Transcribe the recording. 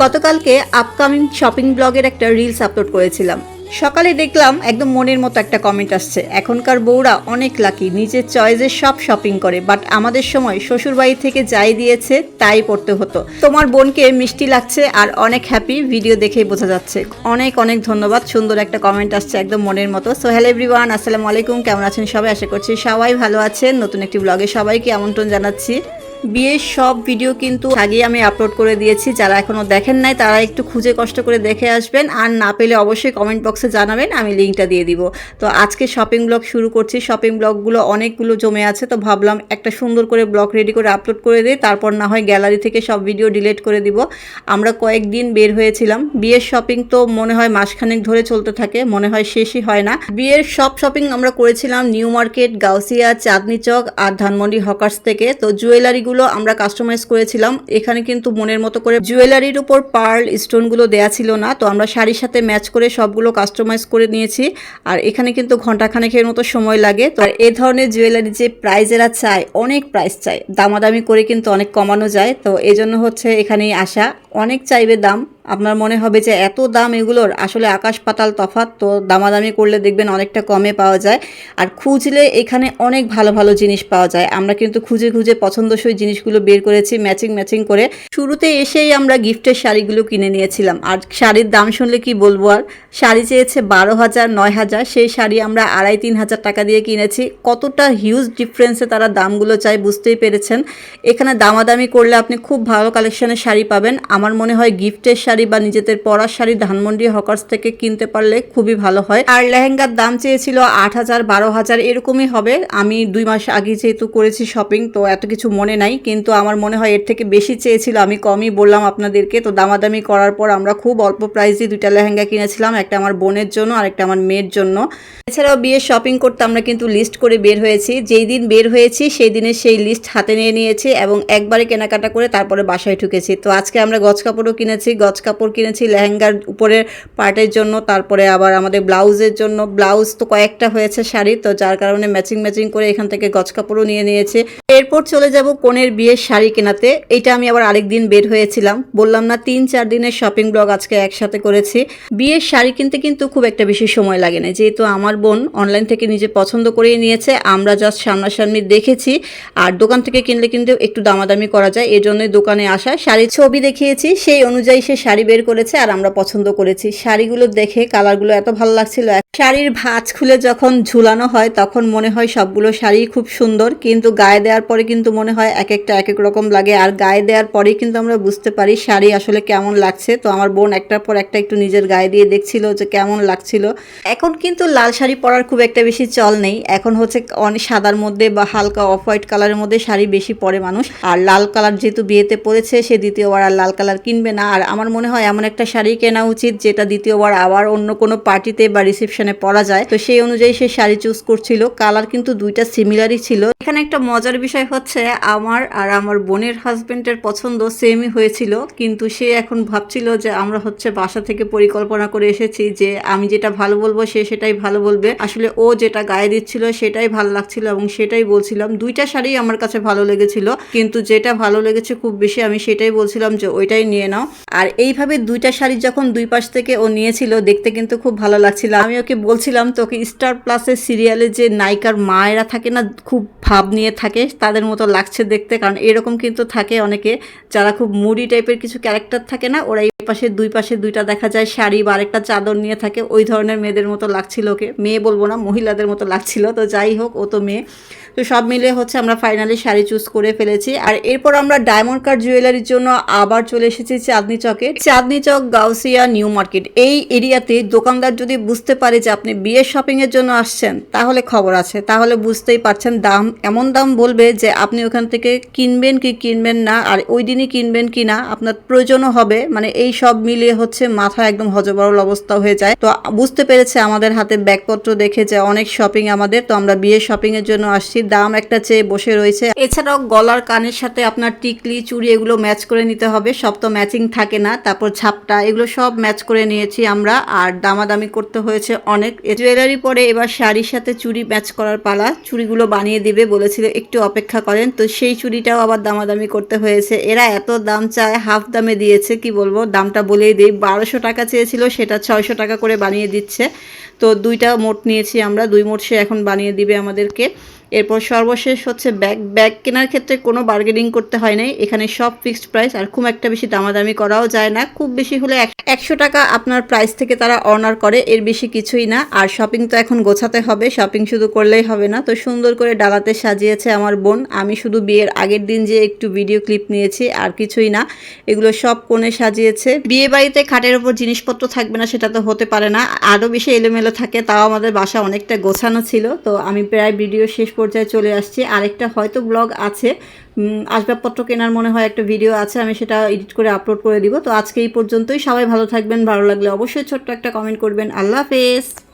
গতকালকে upcoming shopping ব্লগের একটা রিলস আপলোড করেছিলাম। সকালে দেখলাম একদম মনের মতো একটা কমেন্ট আসছে, এখনকার বউরা অনেক লাকি, নিজের চয়েসে সব শপিং করে, বাট আমাদের সময় শ্বশুরবাড়ি থেকে যাই দিয়েছে তাই পড়তে হতো। তোমার বোনকে মিষ্টি লাগছে আর অনেক হ্যাপি, ভিডিও দেখেই বোঝা যাচ্ছে। অনেক অনেক ধন্যবাদ, সুন্দর একটা কমেন্ট আসছে একদম মনের মতো। সো হ্যালো এভরিওয়ান, আসসালামু আলাইকুম, কেমন আছেন সবাই? আশা করছি সবাই ভালো আছেন। নতুন একটি ব্লগে সবাইকে আমন্ত্রণ জানাচ্ছি। বিয়ের সব ভিডিও কিন্তু আগে আমি আপলোড করে দিয়েছি, যারা এখনো দেখেন নাই তারা একটু খুঁজে কষ্ট করে দেখে আসবেন, আর না পেলে অবশ্যই কমেন্ট বক্সে জানাবেন, আমি লিঙ্কটা দিয়ে দিব। তো আজকে শপিং ব্লগ শুরু করছি। শপিং ব্লগগুলো অনেকগুলো জমে আছে, তো ভাবলাম একটা সুন্দর করে ব্লগ রেডি করে আপলোড করে দিই, তারপর না হয় গ্যালারি থেকে সব ভিডিও ডিলিট করে দিব। আমরা কয়েকদিন বের হয়েছিলাম, বিয়ের শপিং তো মনে হয় মাসখানেক ধরে চলতে থাকে, মনে হয় শেষই হয় না। বিয়ের সব শপিং আমরা করেছিলাম নিউ মার্কেট, গাউসিয়া, চাঁদনি চক আর ধানমন্ডি হকার্স থেকে। তো জুয়েলারি গুলো আমরা কাস্টমাইজ করেছিলাম। এখানে কিন্তু মনের মতো করে জুয়েলারির উপর পার্ল স্টোন গুলো দেয়া ছিল না, তো আমরা শাড়ির সাথে ম্যাচ করে সবগুলো কাস্টমাইজ করে নিয়েছি। আর এখানে কিন্তু ঘন্টাখানেকের মতো সময় লাগে। তো এই ধরনের জুয়েলারি যে প্রাইজেরা চায়, অনেক প্রাইস চায়, দামাদামি করে কিন্তু অনেক কমানো যায়। তো এজন্য হচ্ছে এখানেই আসা। অনেক চাইবে দাম, আপনার মনে হবে যে এত দাম এগুলোর, আসলে আকাশ পাতাল তফাৎ। তো দামাদামি করলে দেখবেন অনেকটা কমে পাওয়া যায়, আর খুঁজলে এখানে অনেক ভালো ভালো জিনিস পাওয়া যায়। আমরা কিন্তু খুঁজে খুঁজে পছন্দসই জিনিসগুলো বের করেছি ম্যাচিং করে। শুরুতে এসেই আমরা গিফটের শাড়িগুলো কিনে নিয়েছিলাম, আর শাড়ির দাম শুনলে কি বলবো আর, শাড়ি চেয়েছে 12,000 9,000, সেই শাড়ি আমরা 2,500-3,000 টাকা দিয়ে কিনেছি। কতটা হিউজ ডিফারেন্সে তারা দামগুলো চায় বুঝতেই পেরেছেন। এখানে দামাদামি করলে আপনি খুব ভালো কালেকশনের শাড়ি পাবেন। আমার মনে হয় গিফটের শাড়ি বা নিজেদের পরার শাড়ি ধানমন্ডি হকার্স থেকে কিনতে পারলে খুবই ভালো হয়। আর লেহেঙ্গার দাম চেয়েছিল 8,000 12,000 এরকমই হবে। আমি 2 মাস আগে যেহেতু করেছি শপিং, তো এত কিছু মনে নাই, কিন্তু আমার মনে হয় এর থেকে বেশি চেয়েছিল, আমি কমই বললাম আপনাদেরকে। তো দামাদামি করার পর আমরা খুব অল্প প্রাইসে 2টা লেহেঙ্গা কিনেছিলাম, একটা আমার বোনের জন্য আর একটা আমার মেয়ের জন্য। এছাড়াও বিয়ের শপিং করতে আমরা কিন্তু লিস্ট করে বের হয়েছি। যেই দিন বের হয়েছি সেই দিনের সেই লিস্ট হাতে নিয়ে নিয়েছি এবং একবারে কেনাকাটা করে তারপরে বাসায় ঢুকেছি। তো আজকে আমরা গজ কাপড়ও কিনেছি, গজ কাপড় কিনেছি লেহেঙ্গার উপরের পার্টের জন্য, তারপরে আবার আমাদের ব্লাউজের জন্য। ব্লাউজ তো কয়েকটা হয়েছে শাড়ি, তো যার কারণে ম্যাচিং করে এখান থেকে গজ কাপড়ও নিয়ে নিয়েছে। এরপর চলে যাব কনের বিয়ের শাড়ি কেনাতে। এটা আমি আবার আরেকদিন বের হয়েছিলাম, বললাম না 3-4 দিনের শপিং ব্লগ আজকে একসাথে করেছি। বিয়ের শাড়ি কিনতে কিন্তু খুব একটা বেশি সময় লাগে না, যেহেতু আমার বোন অনলাইন থেকে নিজে পছন্দ করেই নিয়েছে, আমরা জাস্ট সামনাসামনি দেখেছি। আর দোকান থেকে কিনলে কিন্তু একটু দামাদামি করা যায়, এই জন্যই দোকানে আসা। শাড়ির ছবি দেখিয়েছি, সেই অনুযায়ী সে শাড়ি বের করেছে আর আমরা পছন্দ করেছি। শাড়িগুলো দেখে কালারগুলো এত ভালো লাগছিল। শাড়ির ভাঁজ খুলে যখন ঝুলানো হয় তখন মনে হয় সবগুলো শাড়ি খুব সুন্দর, কিন্তু গায়ে দেওয়ার পরে কিন্তু মনে হয় এক একটা এক এক রকম লাগে। আর গায়ে দেওয়ার পরেই কিন্তু আমরা বুঝতে পারি শাড়ি আসলে কেমন লাগছে। তো আমার বোন একটার পর একটা একটু নিজের গায়ে দিয়ে দেখছিল যে কেমন লাগছিল। এখন কিন্তু লাল শাড়ি পরার খুব একটা বেশি চল নেই, এখন হচ্ছে অনেক সাদার মধ্যে বা হালকা অফ হোয়াইট কালারের মধ্যে শাড়ি বেশি পরে মানুষ। আর লাল কালার যেহেতু বিয়েতে পরেছে, সে দ্বিতীয়বার আর লাল কালার কিনবে না। আর আমার মনে হয় এমন একটা শাড়ি কেনা উচিত যেটা দ্বিতীয়বার আবার অন্য কোনো পার্টিতে বা রিসেপশনে পরা যায়। তো সেই অনুযায়ী সে শাড়ি চুজ করছিল। কালার কিন্তু দুইটা সিমিলারই ছিল। এখানে একটা মজার বিষয় হচ্ছে, আমার আর আমার বোনের হাজবেন্ডের পছন্দ সেমই হয়েছিল, কিন্তু সে এখন ভাবছিল যে আমরা হচ্ছে বাসা থেকে পরিকল্পনা করে এসেছি যে আমি যেটা ভালো বলবো সে সেটাই ভালো বলবে। আসলে ও যেটা গায়ে দিচ্ছিল সেটাই ভালো লাগছিল এবং সেটাই বলছিলাম। দুইটা শাড়ি আমার কাছে ভালো লেগেছিল, কিন্তু যেটা ভালো লেগেছে খুব বেশি আমি সেটাই বলছিলাম যে ওইটাই নিয়ে নাও। আর এইভাবে দুইটা শাড়ি যখন দুই পাশ থেকে ও নিয়েছিল, দেখতে কিন্তু খুব ভালো লাগছিল। আমি ওকে বলছিলাম তোকে স্টার প্লাসের সিরিয়ালে যে নায়িকার মায়েরা থাকে না, খুব ভাব নিয়ে থাকে, তাদের মতো লাগছে দেখতে। কারণ এরকম কিন্তু থাকে অনেকে, যারা খুব মুডি টাইপের কিছু ক্যারেক্টার থাকে না, ওরা এই পাশে দুই পাশে দুইটা দেখা যায় শাড়ি বা আরেকটা চাদর নিয়ে থাকে, ওই ধরনের মেয়েদের মতো লাগছিল ওকে। মেয়ে বলবো না, মহিলাদের মতো লাগছিল। তো যাই হোক, ও তো মেয়ে। তো সব মিলে হচ্ছে আমরা ফাইনালি শাড়ি চুজ করে ফেলেছি। আর এরপর আমরা ডায়মন্ড কাট জুয়েলারির জন্য আবার চলে এসেছি চাঁদনি চকে। চাঁদনি চক, গাউসিয়া, নিউ মার্কেট এই এরিয়াতে দোকানদার যদি বুঝতে পারে যে আপনি বিয়ের শপিং এর জন্য আসছেন, তাহলে খবর আছে। তাহলে বুঝতেই পারছেন, দাম এমন দাম বলবে যে আপনি ওখান থেকে কিনবেন কি কিনবেন না, আর ওই দিনই কিনবেন কি না, আপনার প্রয়োজনও হবে। মানে এই সব মিলিয়ে হচ্ছে মাথা একদম হজবরল অবস্থা হয়ে যায়। তো বুঝতে পেরেছে আমাদের হাতে ব্যাগপত্র দেখে যে অনেক শপিং আমাদের। তো আমরা বিয়ের শপিং এর জন্য আসছি, দাম একটা চেয়ে বসে রয়েছে। এছাড়াও গলার কানের সাথে আপনার টিকলি, চুড়ি এগুলো ম্যাচ করে নিতে হবে, সব তো ম্যাচিং থাকে না। তারপর ঝাপটা এগুলো সব ম্যাচ করে নিয়েছি আমরা, আর দামাদামি করতে হয়েছে অনেক। জুয়েলারি পরে এবার শাড়ির সাথে চুড়ি ম্যাচ করার পালা। চুড়িগুলো বানিয়ে দিবে বলেছিল, একটু অপেক্ষা করেন। তো সেই চুড়িটাও আবার দামাদামি করতে হয়েছে। এরা এত দাম চায়, হাফ দামে দিয়েছে। কি বলবো, দামটা বলেই দিই, 1200 টাকা চেয়েছিল, সেটা 600 টাকা করে বানিয়ে দিচ্ছে। তো 2টা মোট নিয়েছি আমরা, 2 মোট সে এখন বানিয়ে দিবে আমাদেরকে। এরপর সর্বশেষ হচ্ছে ব্যাগ কেনার ক্ষেত্রে কোনো বার্গেনিং করতে হয় নাই, এখানে সব ফিক্সড প্রাইস, আর খুব একটা বেশি দামাদামি করাও যায় না। খুব বেশি হলে 100 টাকা আপনার প্রাইস থেকে তারা অনার করে, এর বেশি কিছুই না। আর শপিং তো এখন গোছাতে হবে, শপিং শুধু করলেই হবে না। তো সুন্দর করে ডালাতে সাজিয়েছে আমার বোন। আমি শুধু বিয়ের আগের দিন যে একটু ভিডিও ক্লিপ নিয়েছি, আর কিছুই না। এগুলো সব কোণে সাজিয়েছে। বিয়ে বাড়িতে খাটের ওপর জিনিসপত্র থাকবে না সেটা তো হতে পারে না, আরও বেশি এলোমেলো থাকে। তাও আমাদের বাসা অনেকটা গোছানো ছিল। তো আমি প্রায় ভিডিও শেষ পর্যায়ে চলে আসছি। আরেকটা হয়তো ব্লগ আছে, আসবাবপত্র কেনার মনে হয় একটা ভিডিও আছে, আমি সেটা এডিট করে আপলোড করে দিব। তো আজকে এই পর্যন্তই। সবাই ভালো থাকবেন, ভালো লাগলে অবশ্যই ছোট্ট একটা কমেন্ট করবেন। আল্লাহ হাফেজ।